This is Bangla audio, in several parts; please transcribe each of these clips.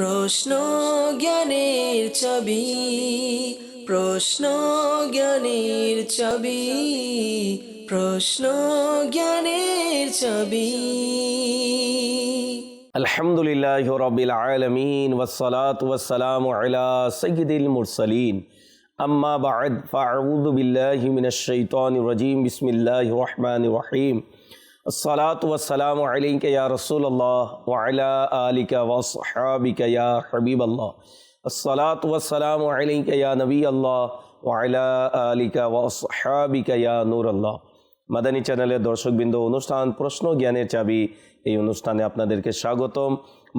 প্রশ্ন জ্ঞানের চাবি, প্রশ্ন জ্ঞানের চাবি, প্রশ্ন জ্ঞানের চাবি। আলহামদুলিল্লাহি রাব্বিল আলামিন ওয়াসসালাতু ওয়াসসালামু আলা সাইয়্যিদিল মুরসালিন আম্মা বা'দ ফাআউযু বিল্লাহি মিনাশ শাইতানির রাজীম বিসমিল্লাহির রহমানির রহিম আসসালাতু ওয়াসসালামু আলাইকা ইয়া রাসূলুল্লাহ ওয়া আলা আলিকা ওয়া আসহাবিকা ইয়া হাবিবাল্লাহ আসসালাতু ওয়াসসালামু আলাইকা ইয়া নবিয়াল্লাহ ওয়া আলা আলিকা ওয়া আসহাবিকা ইয়া নূরাল্লাহ। মাদানী চ্যানেলের দর্শকবৃন্দ, অনুষ্ঠান প্রশ্ন জ্ঞানের চাবি, এই অনুষ্ঠানে আপনাদেরকে স্বাগতম।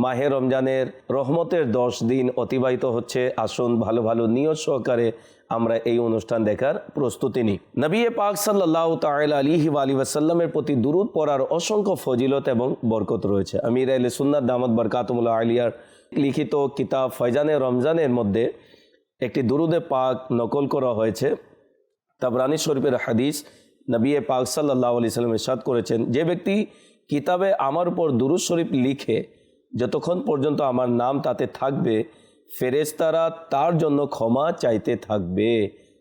মাহে রমজানের রহমতের 10 দিন অতিবাহিত হচ্ছে। আসুন ভালো ভালো নিয়ত সহকারে আমরা এই অনুষ্ঠান দেখার প্রস্তুতি নিই। নবী পাক সাল্লাল্লাহু তাআলা আলাইহি ওয়াসাল্লামের প্রতি দুরূদ পড়ার অসংখ্য ফজিলত এবং বরকত রয়েছে। আমির আহলে সুন্নাত দামাত বরকাতুহুল্লাহ আলিয়ার লিখিত কিতাব ফয়জানে রমজানের মধ্যে একটি দুরূদে পাক নকল করা হয়েছে। তাবরানী শরীফের হাদিস, নবী পাক সাল্লাল্লাহু আলাইহি ওয়াসাল্লাম ইরশাদ করেছেন, যে ব্যক্তি কিতাবে আমার উপর দুরূদ শরীফ লিখে যতক্ষণ পর্যন্ত আমার নাম তাতে থাকবে, ফেরেশতারা তার জন্য ক্ষমা চাইতে থাকবে।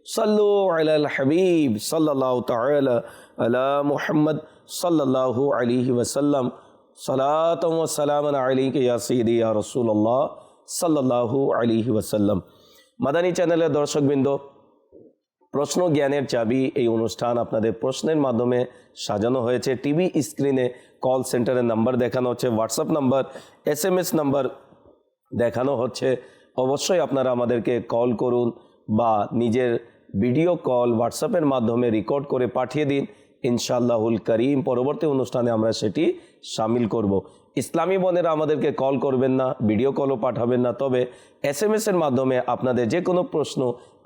সাল্লু আলাল হাবিব সাল্লাল্লাহু তাআলা আলা মুহাম্মদ সাল্লাল্লাহু আলাইহি ওয়াসাল্লাম সালাতাম ওয়া সালামান আলাইকা ইয়া সাইয়্যিদি ইয়া রাসূলুল্লাহ সাল্লাল্লাহু আলাইহি ওয়াসাল্লাম। মাদানী চ্যানেলের দর্শকবৃন্দ, প্রশ্ন জ্ঞানের চাবি এই অনুষ্ঠান আপনাদের প্রশ্নের মাধ্যমে সাজানো হয়েছে। টিভি স্ক্রিনে কল সেন্টারের নাম্বার দেখানো হচ্ছে, হোয়াটসঅ্যাপ নাম্বার, SMS নাম্বার দেখানো হচ্ছে। অবশ্যই আপনারা আমাদেরকে কল করুন বা নিজের ভিডিও কল হোয়াটসঅ্যাপের মাধ্যমে রেকর্ড করে পাঠিয়ে দিন। ইনশাআল্লাহুল করিম পরবর্তী অনুষ্ঠানে আমরা সেটি শামিল করব। ইসলামী বোনেরা আমাদেরকে কল করবেন না, ভিডিও কলও পাঠাবেন না, তবে SMS এর মাধ্যমে আপনাদের যে কোনো প্রশ্ন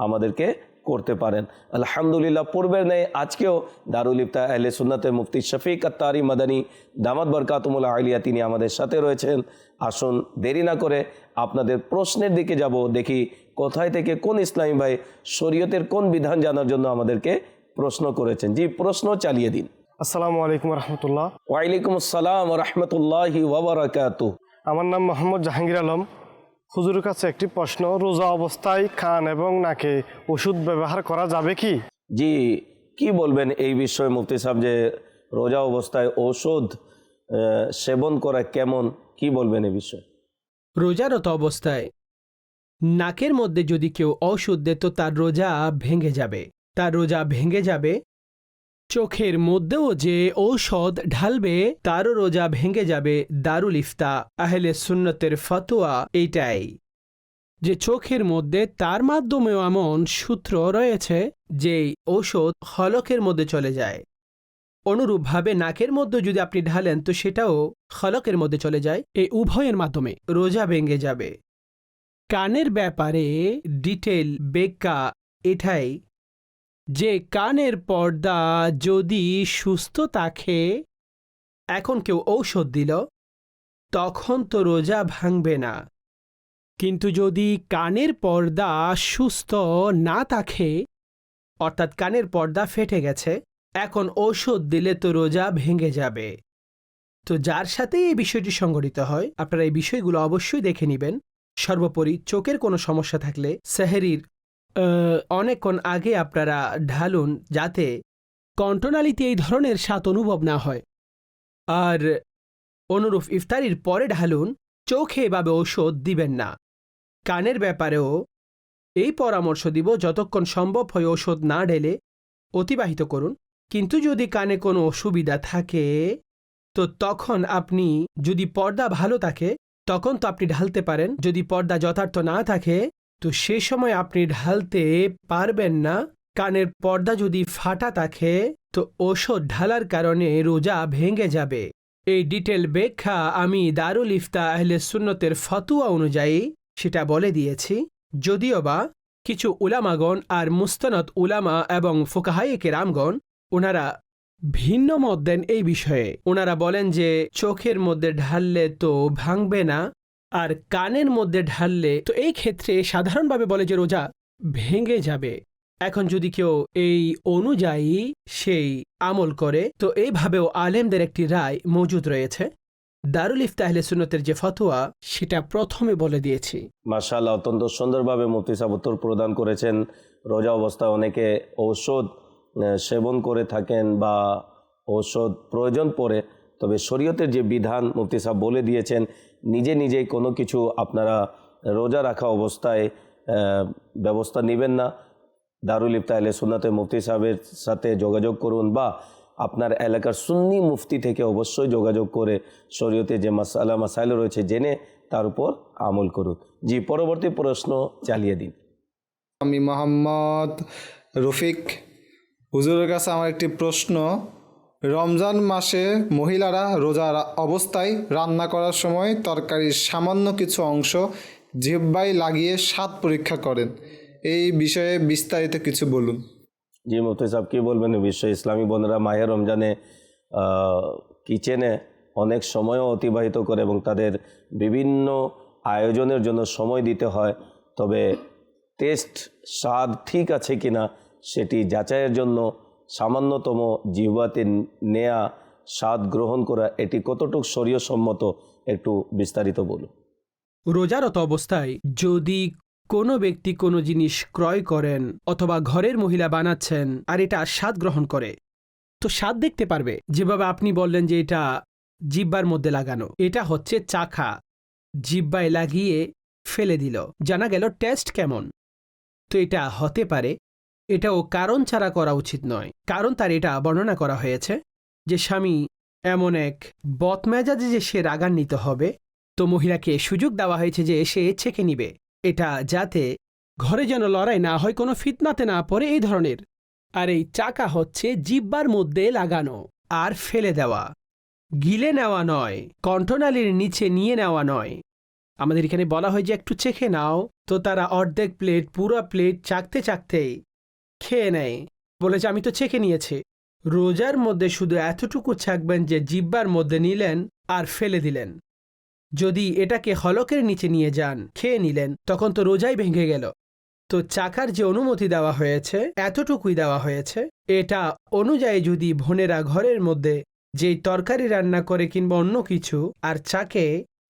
আমাদেরকে করতে পারেন। আলহামদুলিল্লাহ, পূর্বের ন্যায় আজকেও দারুল ইফতা আহলে সুন্নাতের মুফতি শফিক আত্তারি মাদানী দামাত বরকাতুহুল্লাহ আলিয়া তিনি আমাদের সাথে রয়েছেন। আসুন দেরি না করে আপনাদের প্রশ্নের দিকে যাব। দেখি কোথায় থেকে কোন ইসলামী ভাই শরীয়তের কোন বিধান জানার জন্য আমাদেরকে প্রশ্ন করেছেন। জি, প্রশ্ন চালিয়ে দিন। আসসালামু আলাইকুম রহমতুল্লাহ। ওয়ালাইকুম আসসালাম ওয়া রাহমাতুল্লাহি ওয়া বারাকাতুহু। আমার নাম মোহাম্মদ জাহাঙ্গীর আলম। হুজুরের কাছে একটি প্রশ্ন, রোজা অবস্থায় কান এবং নাকে ওষুধ ব্যবহার করা যাবে কি? জি, কি বলবেন এই বিষয়ে মুফতি সাহেব, যে রোজা অবস্থায় ঔষধ সেবন করা কেমন, কি বলবেন এই বিষয়ে? রোজারত অবস্থায় নাকের মধ্যে যদি কেউ ঔষধ দেয় তো তার রোজা ভেঙে যাবে, তার রোজা ভেঙে যাবে। চোখের মধ্যেও যে ঔষধ ঢালবে তারও রোজা ভেঙে যাবে। দারুল ইফতা আহলে সুন্নতের ফতোয়া এইটাই, যে চোখের মধ্যে তার মাধ্যমেও এমন সূত্র রয়েছে যে ঔষধ হলকের মধ্যে চলে যায়। অনুরূপভাবে নাকের মধ্যে যদি আপনি ঢালেন তো সেটাও হলকের মধ্যে চলে যায়। এই উভয়ের মাধ্যমে রোজা ভেঙে যাবে। কানের ব্যাপারে ডিটেল ব্যাখ্যা এটাই, যে কানের পর্দা যদি সুস্থ থাকে, এখন কেউ ঔষধ দিল তখন তো রোজা ভাঙবে না। কিন্তু যদি কানের পর্দা সুস্থ না থাকে, অর্থাৎ কানের পর্দা ফেটে গেছে, এখন ঔষধ দিলে তো রোজা ভেঙে যাবে। তো যার সাথে এই বিষয়টি সংঘটিত হয়, আপনারা এই বিষয়গুলো অবশ্যই দেখে নেবেন। সর্বোপরি চোখের কোনো সমস্যা থাকলে সেহরির অনেকক্ষণ আগে আপনারা ঢালুন, যাতে কণ্ঠনালীতে এই ধরনের স্বাদ অনুভব না হয়। আর অনুরূপ ইফতারির পরে ঢালুন, চোখে এভাবে ঔষধ দিবেন না। কানের ব্যাপারেও এই পরামর্শ দিব, যতক্ষণ সম্ভব হয় ঔষধ না ঢেলে অতিবাহিত করুন। কিন্তু যদি কানে কোনো অসুবিধা থাকে তো তখন আপনি, যদি পর্দা ভালো থাকে তখন তো আপনি ঢালতে পারেন। যদি পর্দা যথার্থ না থাকে তো সে সময় আপনি ঢালতে পারবেন না। কানের পর্দা যদি ফাটা থাকে তো ঔষধ ঢালার কারণে রোজা ভেঙে যাবে। এই ডিটেল ব্যাখ্যা আমি দারুল ইফতা আহলে সুন্নতের ফতোয়া অনুযায়ী সেটা বলে দিয়েছি। যদিও বা কিছু উলামাগণ আর মুস্তানাদ উলামা এবং ফুকাহায়ে কেরামগণ ওনারা ভিন্ন মত দেন এই বিষয়ে। ওনারা বলেন যে চোখের মধ্যে ঢাললে তো ভাঙবে না, আর কানের মধ্যে ঢাললে তো এই ক্ষেত্রে সাধারণভাবে বলে যে রোজা ভেঙে যাবে। এখন যদি কেউ এই অনুযায়ী সেই আমল করে তো এইভাবেও আলেমদের একটি রায় মজুদ রয়েছে দারুল ইফতাহ আহলে সুন্নতের যে ফতোয়া সেটা প্রথমে বলে দিয়েছি। মাশাআল্লাহ, অত্যন্ত সুন্দরভাবে মুফতি সাহেব উত্তর প্রদান করেছেন। রোজা অবস্থায় অনেকে ঔষধ সেবন করে থাকেন বা ঔষধ প্রয়োজন পড়ে, তবে শরীয়তের যে বিধান মুফতি সাহেব বলে দিয়েছেন, নিজে নিজেই কোনো কিছু আপনারা রোজা রাখা অবস্থায় ব্যবস্থা নেবেন না। দারুল ইফতাহ আহলে সুন্নাতের মুফতি সাহেবের সাথে যোগাযোগ করুন বা আপনার এলাকার সুন্নি মুফতি থেকে অবশ্যই যোগাযোগ করে শরীয়তে যে মাসালা মাসাইল রয়েছে জেনে তার উপর আমল করুন। জি, পরবর্তী প্রশ্ন চালিয়ে দিন। আমি মোহাম্মদ রফিক, হুজুরের কাছে আমার একটি প্রশ্ন। রমজান মাসে মহিলারা রোজা অবস্থায় রান্না করার সময় তরকারির সামান্য কিছু অংশ জিহ্বায় লাগিয়ে স্বাদ পরীক্ষা করেন, এই বিষয়ে বিস্তারিত কিছু বলুন। জি মুফতি সাহেব, কী বলবেন এই বিষয়ে? ইসলামী বোনেরা মাহে রমজানে কিচেনে অনেক সময়ও অতিবাহিত করে এবং তাদের বিভিন্ন আয়োজনের জন্য সময় দিতে হয়, তবে টেস্ট স্বাদ ঠিক আছে কিনা সেটি যাচাইয়ের জন্য সামান্যতম জিহ্বাতে নেয়া স্বাদ গ্রহণ করা, এটি কতটুকু শরীয়সম্মত একটু বিস্তারিত বলুন। রোজারত অবস্থায় যদি কোনো ব্যক্তি কোনো জিনিস ক্রয় করেন অথবা ঘরের মহিলা বানাচ্ছেন আর এটা স্বাদ গ্রহণ করে, তো স্বাদ দেখতে পারবে। যেভাবে আপনি বললেন যে এটা জিহ্বার মধ্যে লাগানো, এটা হচ্ছে চাখা, জিহ্বায় লাগিয়ে ফেলে দিল, জানা গেল টেস্ট কেমন। তো এটা হতে পারে, এটাও কারণ ছাড়া করা উচিত নয়। কারণ তার এটা বর্ণনা করা হয়েছে যে স্বামী এমন এক বদমেজাজে যে সে রাগান্বিত হবে, তো মহিলাকে সুযোগ দেওয়া হয়েছে যে সে ছেঁকে নিবে, এটা যাতে ঘরে যেন লড়াই না হয়, কোনো ফিতনাতে না পড়ে, এই ধরনের। আর এই চাকা হচ্ছে জিহ্বার মধ্যে লাগানো আর ফেলে দেওয়া, গিলে নেওয়া নয়, কণ্ঠনালীর নিচে নিয়ে নেওয়া নয়। আমাদের এখানে বলা হয় যে একটু চেখে নাও, তো তারা অর্ধেক প্লেট পুরো প্লেট চাকতে চাকতেই খেয়ে নেয়, বলেছে আমি তো চেখে নিয়েছি। রোজার মধ্যে শুধু এতটুকু চাকবেন যে জিহ্বার মধ্যে নিলেন আর ফেলে দিলেন। যদি এটাকে হলকের নিচে নিয়ে যান, খেয়ে নিলেন, তখন তো রোজাই ভেঙে গেল। তো চাকার যে অনুমতি দেওয়া হয়েছে এতটুকুই দেওয়া হয়েছে। এটা অনুযায়ী যদি বোনেরা ঘরের মধ্যে যেই তরকারি রান্না করে কিংবা অন্য কিছু আর চাকে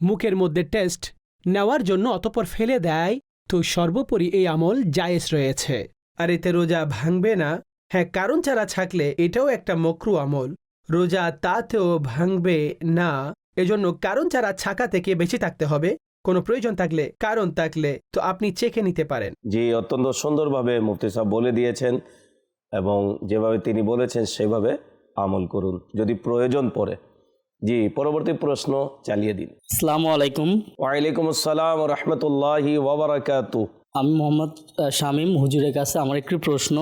মুখের মধ্যে টেস্ট নেওয়ার জন্য অতপর ফেলে দেয়, তো সর্বোপরি এই আমল জায়েজ রয়েছে আর এতে রোজা ভাঙবে না। হ্যাঁ, কারণ ছাড়া ছাকলে এটাও একটা মকরু আমল, রোজা তাতেও ভাঙবে না। এজন্য কারণ ছাড়া ছাকা থেকে বেঁচে থাকতে হবে। কোনো প্রয়োজন থাকলে, কারণ থাকলে তো আপনি চেখে নিতে পারেন। জি, অত্যন্ত সুন্দরভাবে মুফতি সাহেব বলে দিয়েছেন এবং যেভাবে তিনি বলেছেন সেভাবে আমল করুন যদি প্রয়োজন পড়ে। জি, পরবর্তী প্রশ্ন চালিয়ে দিন। আসসালামু আলাইকুম। ওয়ালাইকুম আসসালাম ওয়া রাহমাতুল্লাহি ওয়া বারাকাতুহু। আমি মোহাম্মদ শামীম, হুজুরের কাছে আমার একটি প্রশ্ন।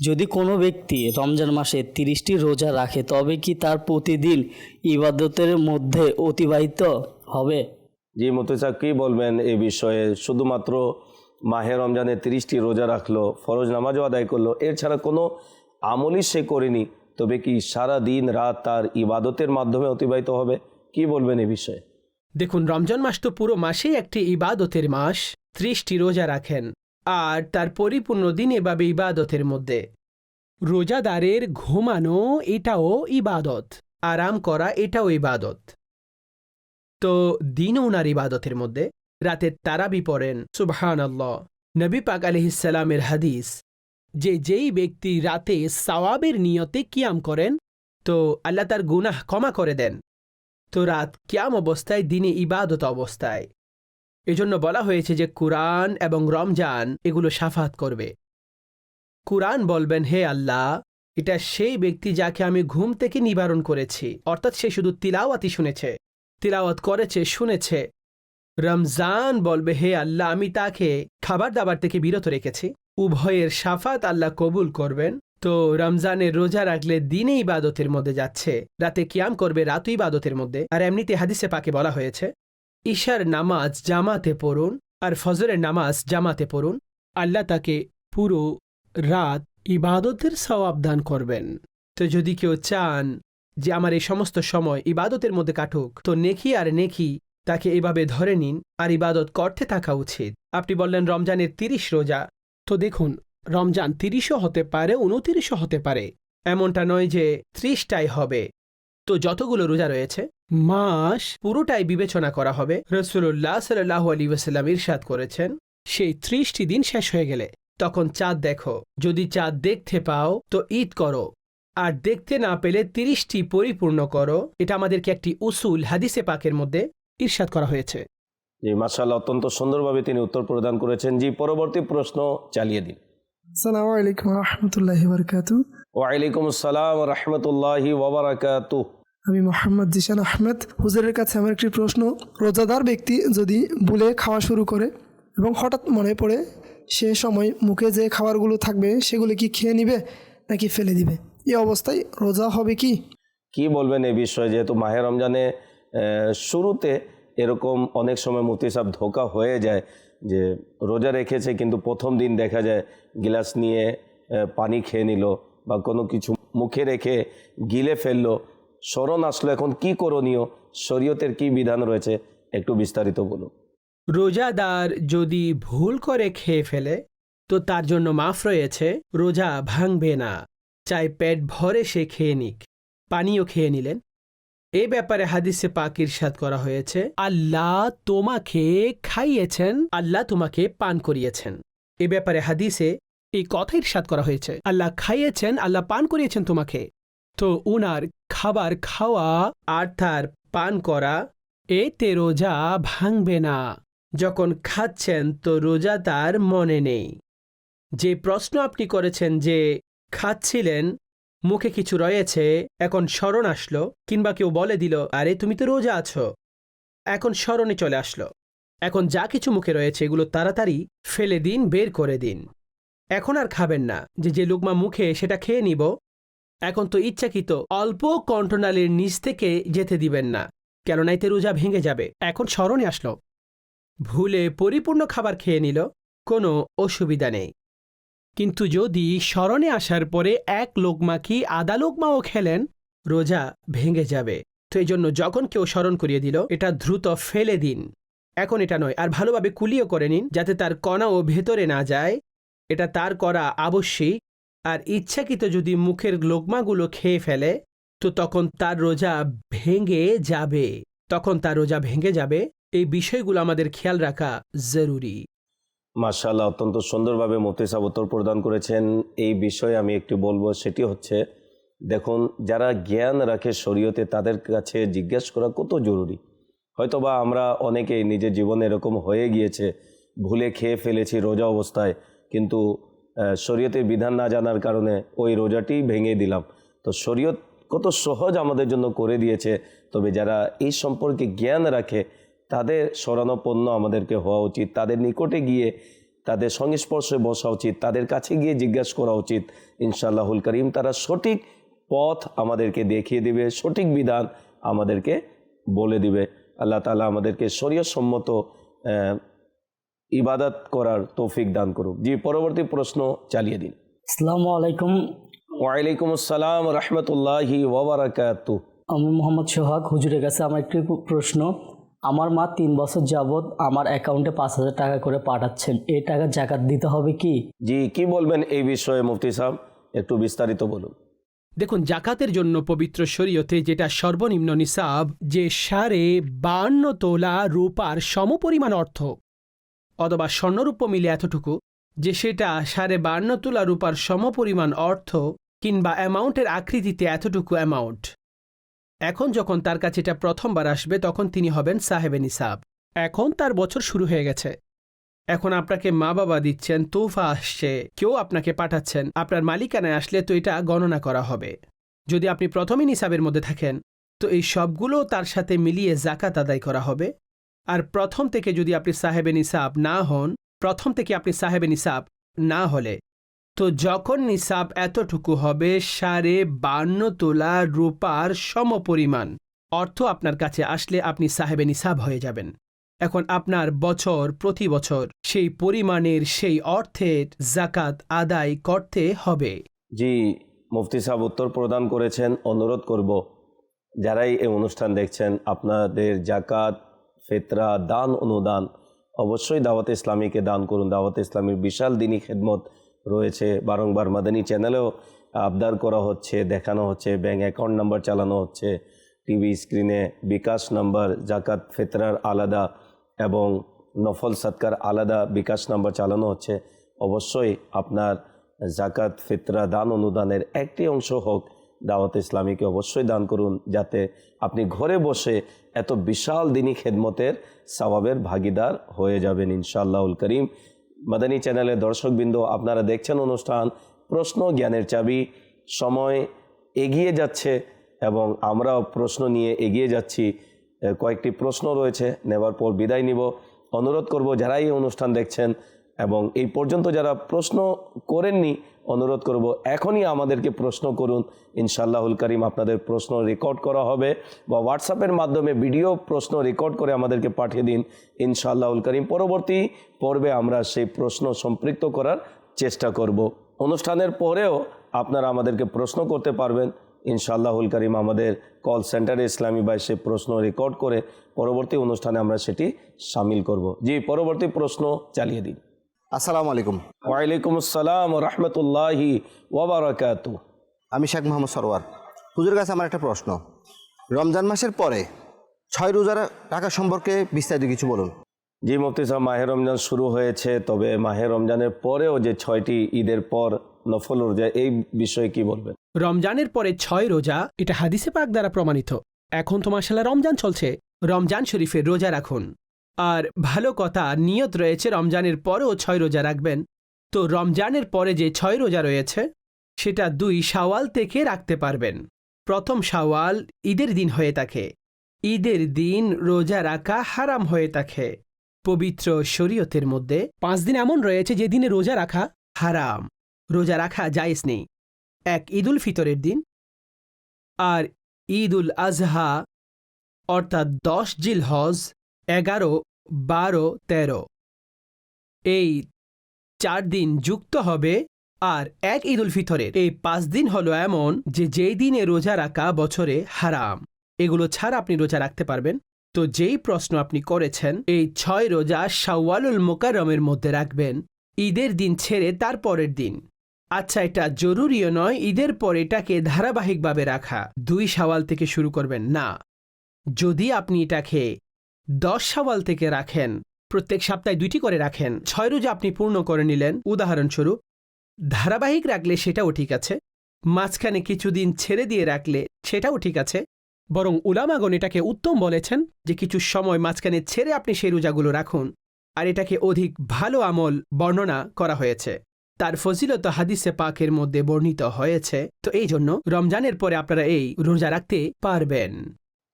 যদি কোনো ব্যক্তি রমজান মাসে 30টি রোজা রাখে, তবে কি তার প্রতিদিন ইবাদতের মধ্যে অতিবাহিত হবে? জি মুফতি সাহেব, কী বলবেন এই বিষয়ে? শুধুমাত্র মাহে রমজানে 30টি রোজা রাখলো, ফরজ নামাজও আদায় করলো, এর ছাড়া কোনো আমলই সে করেনি, তবে কি সারা দিন রাত তার ইবাদতের মাধ্যমে অতিবাহিত হবে? কি বলবেন এই বিষয়ে? দেখুন, রমজান মাস তো পুরো মাসেই একটি ইবাদতের মাস। 30টি রোজা রাখেন আর তার পরিপূর্ণ দিন এভাবে ইবাদতের মধ্যে। রোজাদারের ঘুমানো এটাও ইবাদত, আরাম করা এটাও ইবাদত। তো দিন ওনার ইবাদতের মধ্যে। রাতের তারাবি পড়েন, সুবহানাল্লাহ। নবী পাক আলাইহিসসালামের হাদিস যে যেই ব্যক্তি রাতে সওয়াবের নিয়তে কিয়াম করেন, তো আল্লাহ তার গুনাহ ক্ষমা করে দেন। তো রাত কিয়াম অবস্থায়, দিনে ইবাদত অবস্থায়। এজন্য বলা হয়েছে যে কুরআন এবং রমজান এগুলো শাফাত করবে। কুরআন বলবেন, হে আল্লাহ, এটা সেই ব্যক্তি যাকে আমি ঘুম থেকে নিবারণ করেছি, অর্থাৎ সে শুধু তিলাওয়াতই শুনেছে, তিলাওয়াত করেছে, শুনেছে। রমজান বলবে, হে আল্লাহ, আমি তাকে খাবার দাবার থেকে বিরত রেখেছি। উভয়ের শাফাত আল্লাহ কবুল করবেন। তো রমজানের রোজা রাখলে দিনে ইবাদতের মধ্যে যাচ্ছে, রাতে কিয়াম করবে রাতও ইবাদতের মধ্যে। আর এমনিতে হাদিসে পাকে বলা হয়েছে ঈশার নামাজ জামাতে পড়ুন আর ফজরের নামাজ জামাতে পড়ুন, আল্লাহ তাকে পুরো রাত ইবাদতের সওয়াব দান করবেন। তো যদি কেউ চান যে আমার এই সমস্ত সময় ইবাদতের মধ্যে কাটুক, তো নেকি আর নেকি তাকে এভাবে ধরে নিন আর ইবাদত করতে থাকা উচিত। আপনি বললেন রমজানের 30 রোজা, তো দেখুন রমজান 30ও হতে পারে, 29ও হতে পারে, এমনটা নয় যে 30টাই হবে। তো যতগুলো রোজা রয়েছে মাস পুরোটাই বিবেচনা করা হবে। রাসূলুল্লাহ সাল্লাল্লাহু আলাইহি ওয়াসাল্লাম ইরশাদ করেছেন, সেই 30টি দিন শেষ হয়ে গেলে তখন চাঁদ দেখো, যদি চাঁদ দেখতে পাও তো ঈদ করো, আর দেখতে না পেলে 30টি পরিপূর্ণ করো। এটা আমাদেরকে একটি উসুল হাদিসে পাকের মধ্যে ইরশাদ করা হয়েছে। জি মাশাআল্লাহ, অত্যন্ত সুন্দরভাবে তিনি উত্তর প্রদান করেছেন। জি পরবর্তী প্রশ্ন চালিয়ে দিন। আসসালামু আলাইকুম রহমতুল্লাহি বারকাতু। ওয়ালাইকুম আসসালাম রহমতুল্লাহি ওয়াবারাকাতুহ। আমি মোহাম্মদ জিশান আহমেদ। হুজুরের কাছে আমার একটি প্রশ্ন, রোজাদার ব্যক্তি যদি ভুলে খাওয়া শুরু করে এবং হঠাৎ মনে পড়ে সে সময় মুখে যে খাবারগুলো থাকবে সেগুলো কি খেয়ে নিবে নাকি ফেলে দিবে? এই অবস্থায় রোজা হবে কি? কি বলবেন এই বিষয়ে, যেহেতু মাহে রমজানে শুরুতে এরকম অনেক সময় মুফতি সাহেব ধোকা হয়ে যায় যে রোজা রেখেছে কিন্তু প্রথম দিন দেখা যায় গিলাস নিয়ে পানি খেয়ে নিল বা কোনো কিছু মুখে রেখে গিলে ফেললো, স্মরণ আসলো, এখন কি করণীয়, শরীয়তের কি বিধান রয়েছে, একটু বিস্তারিত বলুন। রোজাদার যদি ভুল করে খেয়ে ফেলে তো তার জন্য মাফ রয়েছে, রোজা ভাঙবে না, চাই পেট ভরে সে খেয়ে নিক। পানিও খেয়ে নিলেন। এ ব্যাপারে হাদিসে পাক ইরশাদ করা হয়েছে, আল্লাহ তোমাকে খাইয়েছেন, আল্লাহ তোমাকে পান করিয়েছেন। এ ব্যাপারে হাদিসে এই কথা ইরশাদ করা হয়েছে, আল্লাহ খাইয়েছেন, আল্লাহ পান করিয়েছেন তোমাকে। তো উনার খাবার খাওয়া আর তার পান করা, এতে রোজা ভাঙবে না। যখন খাচ্ছেন তো রোজা তার মনে নেই। যে প্রশ্ন আপনি করেছেন যে খাচ্ছিলেন, মুখে কিছু রয়েছে, এখন স্মরণ আসলো, কিংবা কেউ বলে দিল আরে তুমি তো রোজা আছো, এখন স্মরণে চলে আসলো, এখন যা কিছু মুখে রয়েছে এগুলো তাড়াতাড়ি ফেলে দিন, বের করে দিন। এখন আর খাবেন না যে লুকমা মুখে সেটা খেয়ে নিব, এখন তো ইচ্ছাকৃত অল্প কণ্ঠনালীর নিচ থেকে যেতে দিবেন না, কেননা এতে রোজা ভেঙে যাবে। এখন স্মরণে আসলো, ভুলে পরিপূর্ণ খাবার খেয়ে নিল, কোনো অসুবিধা নেই। কিন্তু যদি স্মরণে আসার পরে এক লোকমা কি আধা লোকমাও খেলেন, রোজা ভেঙে যাবে। তো এই জন্য যখন কেউ স্মরণ করিয়ে দিল এটা দ্রুত ফেলে দিন, এখন এটা নয়। আর ভালোভাবে কুলিও করে নিন যাতে তার কণাও ভেতরে না যায়, এটা তার করা আবশ্যিক। আর ইচ্ছাকৃত যদি মুখের লোকমাগুলো খেয়ে ফেলে তো তখন তার রোজা ভেঙে যাবে, তখন তার রোজা ভেঙে যাবে। এই বিষয়গুলো আমাদের খেয়াল রাখা জরুরি। মাশাআল্লাহ, অত্যন্ত সুন্দরভাবে মুফতি সাহেব উত্তর প্রদান করেছেন। এই বিষয়ে আমি একটু বলবো, সেটি হচ্ছে দেখুন, যারা জ্ঞান রাখে শরীয়তে তাদের কাছে জিজ্ঞেস করা কত জরুরি। হয়তোবা আমরা অনেকেই নিজের জীবনে এরকম হয়ে গিয়েছে, ভুলে খেয়ে ফেলেছি রোজা অবস্থায়, কিন্তু শরীয়তের বিধান না জানার কারণে ওই রোজাটি ভেঙে দিলাম। তো শরীয়ত কত সহজ আমাদের জন্য করে দিয়েছে, তবে যারা এই সম্পর্কে জ্ঞান রাখে তাদের শরণাপন্ন আমাদেরকে হওয়া উচিত, তাদের নিকটে গিয়ে তাদের সংস্পর্শে বসা উচিত, তাদের কাছে গিয়ে জিজ্ঞাসা করা উচিত। ইনশাআল্লাহুল করিম তারা সঠিক পথ আমাদেরকে দেখিয়ে দিবে, সঠিক বিধান আমাদেরকে বলে দিবে। আল্লাহ তাআলা আমাদেরকে শরীয়তসম্মত ইবাদত করার তৌফিক দান করুক। জি পরবর্তী প্রশ্ন চালিয়ে দিন। আসসালামু আলাইকুম। ওয়ালাইকুম আসসালাম রহমতুল্লাহি ওয়া বারাকাতুহু। আমি মোহাম্মদ সোহাগ। হুজুরের কাছে আমার একটি প্রশ্ন, আমার মা 3 বছর যাবৎ আমার অ্যাকাউন্টে 5,000 টাকা করে পাঠাচ্ছেন, এই টাকা জাকাত দিতে হবে কি? জি কি বলবেন এই বিষয়ে মুফতি সাহেব, একটু বিস্তারিত বলুন। দেখুন, জাকাতের জন্য পবিত্র শরীয়তে যেটা সর্বনিম্ন নিসাব, যে 52 তোলা রূপার সমপরিমাণ অর্থ অথবা স্বর্ণরূপ্য মিলে এতটুকু, যে সেটা 52 তোলা রূপার সমপরিমাণ অর্থ কিংবা অ্যামাউন্টের আকৃতিতে এতটুকু অ্যামাউন্ট, এখন যখন তার কাছে এটা প্রথমবার আসবে তখন তিনি হবেন সাহেবে নিসাব। এখন তার বছর শুরু হয়ে গেছে, এখন আপনাকে মা বাবা দিচ্ছেন, তোফা আসছে, কেউ আপনাকে পাঠাচ্ছেন, আপনার মালিকানায় আসলে তো এটা গণনা করা হবে। যদি আপনি প্রথমে নিসাবের মধ্যে থাকেন তো এই সবগুলো তার সাথে মিলিয়ে জাকাত আদায় করা হবে। আর প্রথম থেকে যদি আপনি সাহেবে নিসাব না হন, প্রথম থেকে আপনি সাহেবে নিসাব না হলে তো যখন নিসাব এতটুকু হবে 52 তোলা রূপার সমপরিমাণ অর্থ আপনার কাছে আসলে আপনি সাহেবে নিসাব হয়ে যাবেন। এখন আপনার বছর প্রতি বছর সেই পরিমাণের সেই অর্থের জাকাত আদায় করতে হবে। জি মুফতি সাহেব উত্তর প্রদান করেছেন। অনুরোধ করব যারাই এই অনুষ্ঠান দেখছেন, আপনাদের জাকাত, ফিতরা, দান, অনুদান অবশ্যই দাওয়াত ইসলামীকে দান করুন। দাওয়াত ইসলামীর বিশাল দিনী খেদমত রয়েছে, বারংবার মাদানী চ্যানেলেও আবদার করা হচ্ছে, দেখানো হচ্ছে, ব্যাঙ্ক অ্যাকাউন্ট নাম্বার চালানো হচ্ছে। টিভি স্ক্রিনে বিকাশ নাম্বার, জাকাত ফিতরার আলাদা এবং নফল সাদকার আলাদা বিকাশ নাম্বার চালানো হচ্ছে। অবশ্যই আপনার জাকাত ফিতরা দান অনুদানের একটি অংশ হোক দাওয়াত ইসলামীকে অবশ্যই দান করুন, যাতে আপনি ঘরে বসে এত বিশাল দিনী খেদমতের সওয়াবের ভাগিদার হয়ে যাবেন ইনশাআল্লাহুল করিম। মাদানী চ্যানেলের দর্শকবৃন্দ, আপনারা দেখছেন অনুষ্ঠান প্রশ্ন জ্ঞানের চাবি। সময় এগিয়ে যাচ্ছে এবং আমরাও প্রশ্ন নিয়ে এগিয়ে যাচ্ছি। কয়েকটি প্রশ্ন রয়েছে, নেবার পর বিদায় নিব। অনুরোধ করব যারা এই অনুষ্ঠান দেখছেন এবং এই পর্যন্ত যারা প্রশ্ন করেননি, অনুরোধ করব এখনই আমাদেরকে প্রশ্ন করুন। ইনশাআল্লাহুল করিম আপনাদের প্রশ্ন রেকর্ড করা হবে বা হোয়াটসঅ্যাপের মাধ্যমে ভিডিও প্রশ্ন রেকর্ড করে আমাদেরকে পাঠিয়ে দিন ইনশাআল্লাহুল করিম। পরবর্তী পর্বে আমরা সেই প্রশ্ন সম্পৃক্ত করার চেষ্টা করব। অনুষ্ঠানের পরেও আপনারা আমাদেরকে প্রশ্ন করতে পারবেন ইনশাআল্লাহুল করিম। আমাদের কল সেন্টারে ইসলামী ভাই সে প্রশ্ন রেকর্ড করে পরবর্তী অনুষ্ঠানে আমরা সেটি শামিল করব। জি, পরবর্তী প্রশ্ন চালিয়ে দিন। আসসালামু আলাইকুম। ওয়ালাইকুম আসসালাম ওয়া রাহমাতুল্লাহি ওয়া বারাকাতুহু। আমি শেখ মোহাম্মদ সরওয়ার। হুজুরের কাছে আমার একটা প্রশ্ন, রমজান মাসের পরে 6 রোজা রাখা সম্পর্কে বিস্তারিত কিছু বলুন। জি মুফতি সাহেব, মাহে রমজান শুরু হয়েছে, তবে মাহে রমজানের পরেও যে 6টি ঈদের পর নফল রোজা, এই বিষয়ে কি বলবেন? রমজানের পরে 6 রোজা, এটা হাদিসে পাক দ্বারা প্রমাণিত। এখন তো মাশাআল্লাহ রমজান চলছে, রমজান শরীফের রোজা রাখুন। আর ভালো কথা, নিয়ত রয়েছে রমজানের পরেও 6 রোজা রাখবেন। তো রমজানের পরে যে 6 রোজা রয়েছে সেটা 2 শাওয়াল থেকে রাখতে পারবেন। প্রথম শাওয়াল ঈদের দিন হয়ে থাকে। ঈদের দিন রোজা রাখা হারাম হয়ে থাকে। পবিত্র শরীয়তের মধ্যে 5 দিন এমন রয়েছে যে দিনে রোজা রাখা হারাম, রোজা রাখা জায়েজ নেই। এক ঈদুল ফিতরের দিন, আর ঈদুল আজহা অর্থাৎ 10 জিলহজ, 11, 12, 13 এই 4 দিন যুক্ত হবে। আর এক ঈদুল ফিতরের এই 5 দিন হলো এমন যে যেই দিনে রোজা রাখা বছরে হারাম। এগুলো ছাড়া আপনি রোজা রাখতে পারবেন। তো যেই প্রশ্ন আপনি করেছেন, এই 6 রোজা শাওয়ালুল মুকাররমের মধ্যে রাখবেন, ঈদের দিন ছেড়ে তার পরের দিন। আচ্ছা, এটা জরুরিও নয় ঈদের পর এটাকে ধারাবাহিকভাবে রাখা, 2 শাওয়াল থেকে শুরু করবেন না। যদি আপনি এটাকে 10 শাওয়াল থেকে রাখেন, প্রত্যেক সপ্তাহে 2টি করে রাখেন, 6 রোজা আপনি পূর্ণ করে নিলেন উদাহরণস্বরূপ, ধারাবাহিক রাখলে সেটাও ঠিক আছে। মাঝখানে কিছুদিন ছেড়ে দিয়ে রাখলে সেটাও ঠিক আছে। বরং উলামাগণ এটাকে উত্তম বলেছেন যে কিছু সময় মাঝখানে ছেড়ে আপনি সেই রোজাগুলো রাখুন, আর এটাকে অধিক ভালো আমল বর্ণনা করা হয়েছে। তার ফজিলত হাদিসে পাকের মধ্যে বর্ণিত হয়েছে। তো এই জন্য রমজানের পরে আপনারা এই রোজা রাখতে পারবেন।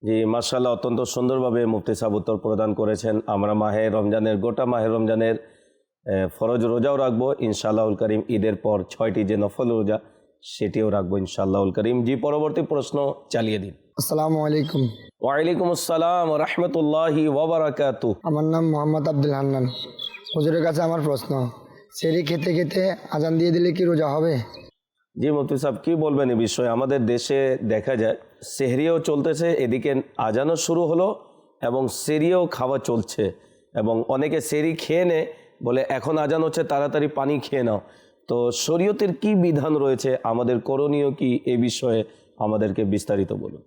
জি মাশাআল্লাহ, অত্যন্ত সুন্দরভাবে মুফতি সাহেব উত্তর প্রদান করেছেন। আমরা মাহে রমজানের, গোটা মাহে রমজানের ফরজ রোজাও রাখবো ইনশাআল্লাহুল করিম। ঈদের পর 6টি যে নফল রোজা সেটিও রাখবো ইনশাআল্লাহুল করিম। জি, পরবর্তী প্রশ্ন চালিয়ে দিন। আসসালামু আলাইকুম। ওয়ালাইকুম আসসালাম ওয়া রাহমাতুল্লাহি ওয়া বারাকাতুহু। আমার নাম মোহাম্মদ আব্দুল হান্নান। হুজুরের কাছে আমার প্রশ্ন, সেহরি খেতে খেতে আজান দিয়ে দিলে কি রোজা হবে? জি মুফতি সাহেব, কি বলবেন এই বিষয়ে? আমাদের দেশে দেখা যায় সেহরিও চলতেছে, এদিকে আজানও শুরু হলো এবং সেহরিও খাওয়া চলছে, এবং অনেকে সেহরি খেয়ে নেয়, বলে এখন আজান হচ্ছে তাড়াতাড়ি পানি খেয়ে নাও। তো শরীয়তের কি বিধান রয়েছে, আমাদের করণীয় কি, এই বিষয়ে আমাদেরকে বিস্তারিত বলুন।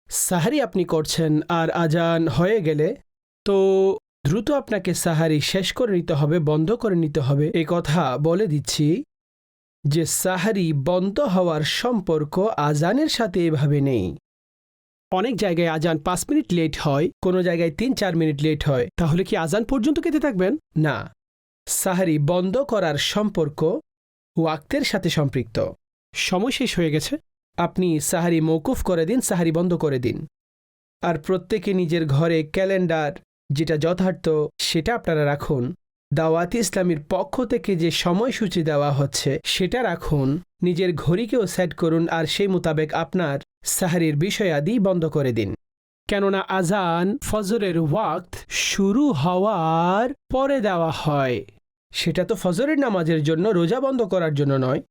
সাহারি আপনি করছেন আর আজান হয়ে গেলে তো দ্রুত আপনাকে সাহারি শেষ করে নিতে হবে, বন্ধ করে নিতে হবে। এই কথা বলে দিচ্ছি যে সাহারি বন্ধ হওয়ার সম্পর্ক আজানের সাথে এভাবে নেই। অনেক জায়গায় আজান 5 মিনিট লেট হয়, কোনো জায়গায় 3-4 মিনিট লেট হয়। তাহলে কি আজান পর্যন্ত খেতে থাকবেন? না, সাহারি বন্ধ করার সম্পর্ক ওয়াক্তের সাথে সম্পৃক্ত। সময় শেষ হয়ে গেছে, আপনি সাহারি মওকুফ করে দিন, সাহারি বন্ধ করে দিন। আর প্রত্যেকে নিজের ঘরে ক্যালেন্ডার যেটা যথার্থ সেটা আপনারা রাখুন। দাওয়াত ইসলামীর পক্ষ থেকে যে সময়সূচি দেওয়া হচ্ছে সেটা রাখুন। নিজের ঘড়িকেও সেট করুন, আর সেই মোতাবেক আপনার সাহারির বিষয়াদি বন্ধ করে দিন। কেননা আজান ফজরের ওয়াক্ত শুরু হওয়ার পরে দেওয়া হয়, সেটা তো ফজরের নামাজের জন্য, রোজা বন্ধ করার জন্য নয়।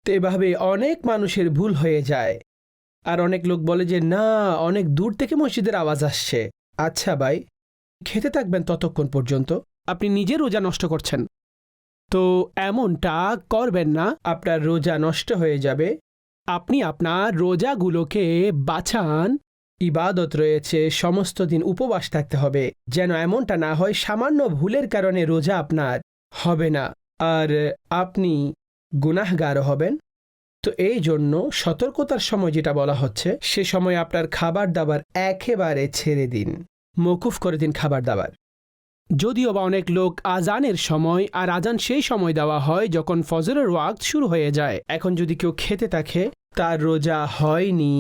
তো এভাবে অনেক মানুষের ভুল হয়ে যায়। আর অনেক লোক বলে যে না, অনেক দূর থেকে মসজিদের আওয়াজ আসছে। আচ্ছা ভাই, খেতে থাকবেন ততক্ষণ পর্যন্ত, আপনি নিজে রোজা নষ্ট করছেন। তো এমনটা করবেন না, আপনার রোজা নষ্ট হয়ে যাবে। আপনি আপনার রোজাগুলোকে বাঁচান। ইবাদত রয়েছে, সমস্ত দিন উপবাস থাকতে হবে, যেন এমনটা না হয় সামান্য ভুলের কারণে রোজা আপনার হবে না আর আপনি গুনাহগার হবেন। তো এই জন্য সতর্কতার সময় যেটা বলা হচ্ছে, সে সময় আপনার খাবার দাবার একেবারে ছেড়ে দিন, মকুফ করে দিন খাবার দাবার। যদিও বা অনেক লোক আজানের সময়, আর আজান সেই সময় দেওয়া হয় যখন ফজরের ওয়াক্ত শুরু হয়ে যায়। এখন যদি কেউ খেতে থাকে, তার রোজা হয়নি।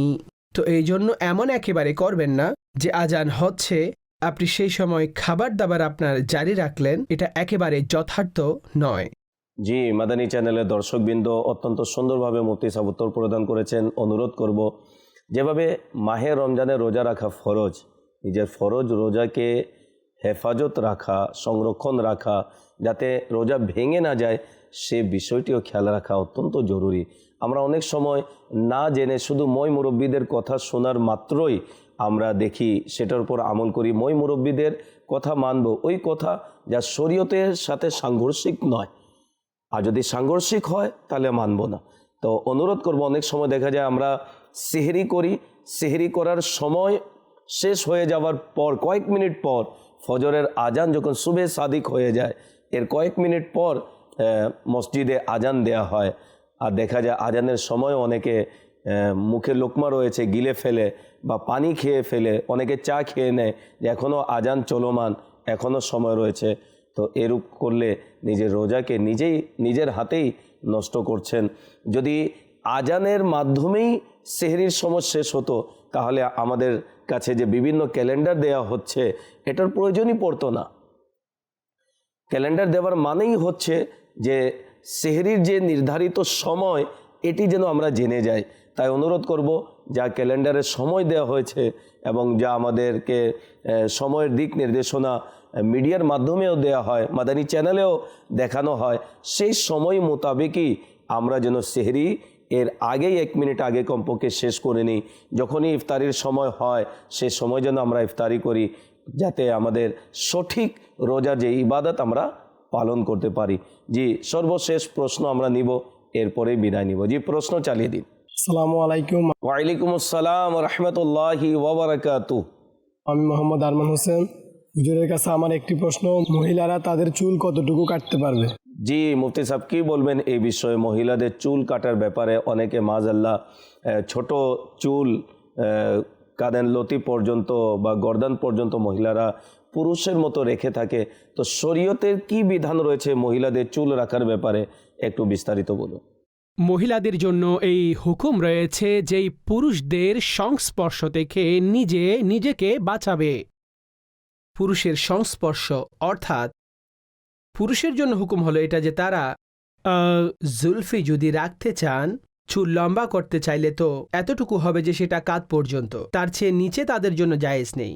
তো এই জন্য এমন একেবারে করবেন না যে আজান হচ্ছে আপনি সেই সময় খাবার দাবার আপনার জারি রাখলেন, এটা একেবারে যথার্থ নয়। জি, মাদানী চ্যানেলের দর্শকবৃন্দ অত্যন্ত সুন্দরভাবে মুফতি সাহেব উত্তর প্রদান করেছেন। অনুরোধ করব, যেভাবে মাহে রমজানে রোজা রাখা ফরজ, নিজের ফরজ রোজাকে হেফাজত রাখা, সংরক্ষণ রাখা, যাতে রোজা ভেঙে না যায়, সে বিষয়টিও খেয়াল রাখা অত্যন্ত জরুরি। আমরা অনেক সময় না জেনে শুধু মই মুরব্বীদের কথা শোনার মাত্রই আমরা দেখি সেটার উপর আমল করি। মই মুরব্বীদের কথা মানব, ওই কথা যা শরীয়তের সাথে সাংঘর্ষিক নয়, আর যদি সাংঘর্ষিক হয় তাহলে মানব না। তো অনুরোধ করব, অনেক সময় দেখা যায় আমরা সেহরি করি, সেহরি করার সময় শেষ হয়ে যাওয়ার পর কয়েক মিনিট পর ফজরের আজান যখন সুবে সাদিক হয়ে যায়, এর কয়েক মিনিট পর মসজিদে আজান দেয়া হয়, আর দেখা যায় আজানের সময় অনেকে মুখে লোকমা রয়েছে গিলে ফেলে বা পানি খেয়ে ফেলে, অনেকে চা খেয়ে নেয় যে এখনও আজান চলমান, এখনও সময় রয়েছে। তো এরূপ করলে নিজের রোজাকে নিজের হাতেই নষ্ট করছেন। যদি আজানের মাধ্যমেই সেহরির সময় শেষ হতো, তাহলে আমাদের কাছে যে বিভিন্ন ক্যালেন্ডার দেওয়া হচ্ছে, এটার প্রয়োজনই পড়তো না। ক্যালেন্ডার দেওয়ার মানেই হচ্ছে যে সেহরির যে নির্ধারিত সময়, এটি যেন আমরা জেনে যাই। তাই অনুরোধ করব, যা ক্যালেন্ডারের সময় দেওয়া হয়েছে এবং যা আমাদেরকে সময়ের দিক নির্দেশনা মিডিয়ার মাধ্যমেও দেওয়া হয়, মাদানী চ্যানেলেও দেখানো হয়, সেই সময় মোতাবেকই আমরা যেন সেহরি এর আগেই 1 মিনিট আগে কমপক্ষে শেষ করে নিই। যখনই ইফতারির সময় হয়, সে সময় যেন আমরা ইফতারি করি, যাতে আমাদের সঠিক রোজার যে ইবাদত আমরা পালন করতে পারি। জি, সর্বশেষ প্রশ্ন আমরা নিব, এরপরেই বিদায় নিব। জি, প্রশ্ন চালিয়ে দিন। আসসালামু আলাইকুম। ওয়ালাইকুম আসসালাম রহমতুল্লাহি ওয়া বারাকাতুহু। আমি মোহাম্মদ আরমান হোসেন। হুজুরের কাছে আমার একটি প্রশ্ন, মহিলারা তাদের চুল কতটুকু কাটতে পারবে? জি, মুফতি সাহেব কি বলবেন এই বিষয়ে? মহিলাদের চুল কাটার ব্যাপারে অনেকে মাজাল্লাহ ছোট চুল কাঁধের লতি পর্যন্ত বা গর্দান পর্যন্ত মহিলারা পুরুষের মতো রেখে থাকে। তো শরীয়তের কি বিধান রয়েছে মহিলাদের চুল রাখার ব্যাপারে, একটু বিস্তারিত বলুন। মহিলাদের জন্য এই হুকুম রয়েছে যে পুরুষদের সংস্পর্শ থেকে নিজেকে বাঁচাবে। পুরুষের সংস্পর্শ অর্থাৎ পুরুষের জন্য হুকুম হলো এটা যে তারা জুলফি যদি রাখতে চান, চুল লম্বা করতে চাইলে তো এতটুকু হবে যে সেটা কাঁধ পর্যন্ত, তার চেয়ে নিচে তাদের জন্য জায়েজ নেই।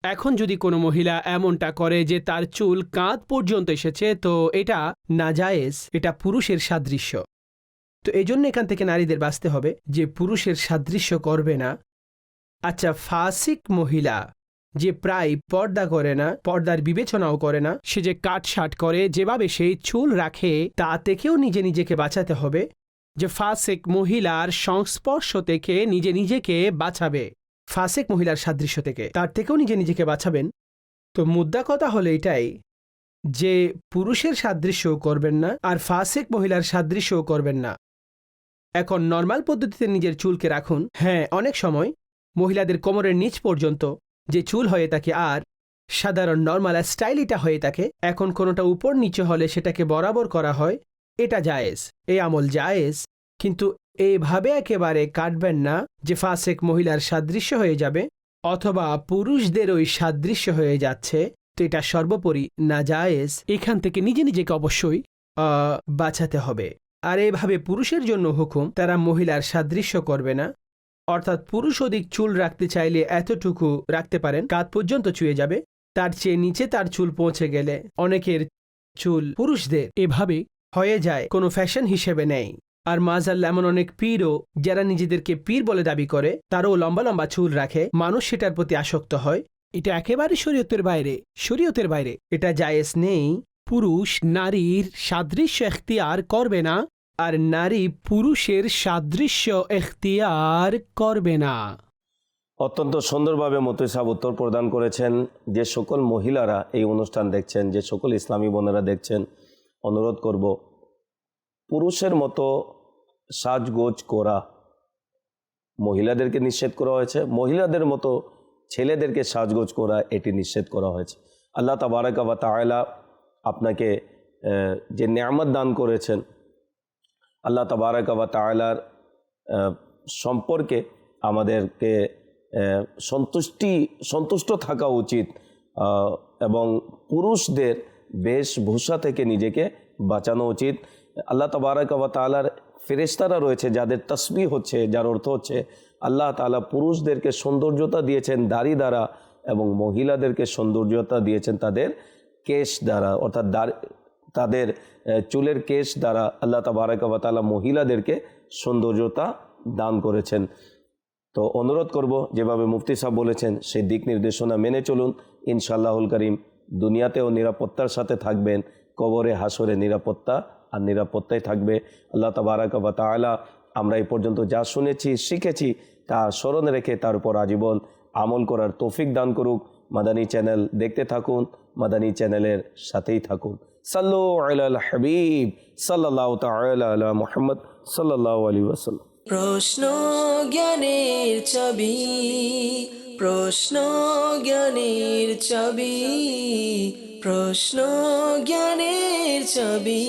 এখন যদি কোনো মহিলা এমনটা করে যে তার চুল কাঁধ পর্যন্ত এসেছে, তো এটা নাজায়েজ, এটা পুরুষের সাদৃশ্য। তো এই জন্য এখান থেকে নারীদের বাঁচতে হবে যে পুরুষের সাদৃশ্য করবে না। আচ্ছা, ফাসিক মহিলা যে প্রায় পর্দা করে না, পর্দার বিবেচনাও করে না, সে যে কাটছাট করে, যেভাবে সেই চুল রাখে, তা থেকেও নিজেকে বাঁচাতে হবে। যে ফাসিক মহিলার সংস্পর্শ থেকে নিজেকে বাঁচাবে, ফাসিক মহিলার সাদৃশ্য থেকে তার থেকেও নিজেকে বাঁচাবেন। তো মুদ্রা কথা হলো এটাই যে পুরুষের সাদৃশ্যও করবেন না আর ফাসিক মহিলার সাদৃশ্যও করবেন না। এখন নর্মাল পদ্ধতিতে নিজের চুলকে রাখুন। হ্যাঁ, অনেক সময় মহিলাদের কোমরের নিচ পর্যন্ত যে চুল হয়ে থাকে আর সাধারণ নর্মাল স্টাইল এটা হয়ে থাকে, এখন কোনোটা উপর নিচে হলে সেটাকে বরাবর করা হয়, এটা জায়েজ, এই আমল জায়েজ। কিন্তু এইভাবে একেবারে কাটবেন না যে ফাসিক মহিলার সাদৃশ্য হয়ে যাবে অথবা পুরুষদের ওই সাদৃশ্য হয়ে যাচ্ছে, তো এটা সর্বোপরি নাজায়েজ। এখান থেকে নিজেকে অবশ্যই বাঁচাতে হবে। আর এইভাবে পুরুষের জন্য হুকুম, তারা মহিলার সাদৃশ্য করবে না, অর্থাৎ পুরুষ অধিক চুল রাখতে চাইলে এতটুকু রাখতে পারেন, কাঁধ পর্যন্ত ছুঁয়ে যাবে, তার চেয়ে নিচে তার চুল পৌঁছে গেলে অনেকের চুল পুরুষদের এভাবে হয়ে যায়, কোনো ফ্যাশন হিসেবে নেই। আর মাজাল্লাহ এমন অনেক পীরও যারা নিজেদেরকে পীর বলে দাবি করে, তারাও লম্বা লম্বা চুল রাখে, মানুষ সেটার প্রতি আসক্ত হয়। এটা একেবারে শরীয়তের বাইরে, এটা জায়েজ নেই। পুরুষ নারীর সাদৃশ্য এখতিয়ার করবে না আর নারী পুরুষের সাদৃশ্য এখতিয়ার করবে না। অত্যন্ত সুন্দরভাবে মতি সাহেব উত্তর প্রদান করেছেন। যে সকল মহিলারা এই অনুষ্ঠান দেখছেন, যে সকল ইসলামী বোনেরা দেখছেন, অনুরোধ করব পুরুষের মতো সাজগোজ করা মহিলাদেরকে নিষেধ করা হয়েছে, মহিলাদের মতো ছেলেদেরকে সাজগোজ করা এটি নিষেধ করা হয়েছে। আল্লাহ তাবারাক ওয়া তাআলা আপনাকে যে নিয়ামত দান করেছেন, আল্লাহ তাবারাক ওয়া তাআলার সম্পর্কে আমাদেরকে সন্তুষ্ট থাকা উচিত এবং পুরুষদের বেশভূষা থেকে নিজেকে বাঁচানো উচিত। আল্লাহ তাবারাক ওয়া তাআলার ফেরেশতারা রয়েছে যাদের তাসবিহ হচ্ছে, যার অর্থ হচ্ছে আল্লাহ তাআলা পুরুষদেরকে সৌন্দর্যতা দিয়েছেন দাড়ি দ্বারা এবং মহিলাদেরকে সৌন্দর্যতা দিয়েছেন তাদের কেশ দ্বারা, অর্থাৎ তাদের চুলের কেশ দ্বারা আল্লাহ তাবারাক ওয়া তাআলা মহিলাদেরকে সৌন্দর্যতা দান করেছেন। তো অনুরোধ করব যেভাবে মুফতি সাহেব বলেছেন সেই দিক নির্দেশনা মেনে চলুন। ইনশাআল্লাহুল করিম দুনিয়াতেও নিরাপত্তার সাথে থাকবেন, কবরে হাসরে নিরাপত্তা আর নিরাপত্তাই থাকবে। আল্লাহ তাবারাক ওয়া তাআলা আমরা এই পর্যন্ত যা শুনেছি শিখেছি তা স্মরণে রেখে তার উপর আজীবন আমল করার তৌফিক দান করুক। মাদানী চ্যানেল দেখতে থাকুন, মাদানী চ্যানেলের সাথেই থাকুন। সাল্লু আলাল হাবিব সাল্লাল্লাহু তাআলা আলা মুহাম্মদ সাল্লাল্লাহু আলাইহি ওয়াসাল্লাম। প্রশ্ন জ্ঞানের চাবি, প্রশ্ন জ্ঞানের চাবি, প্রশ্ন জ্ঞানের চাবি।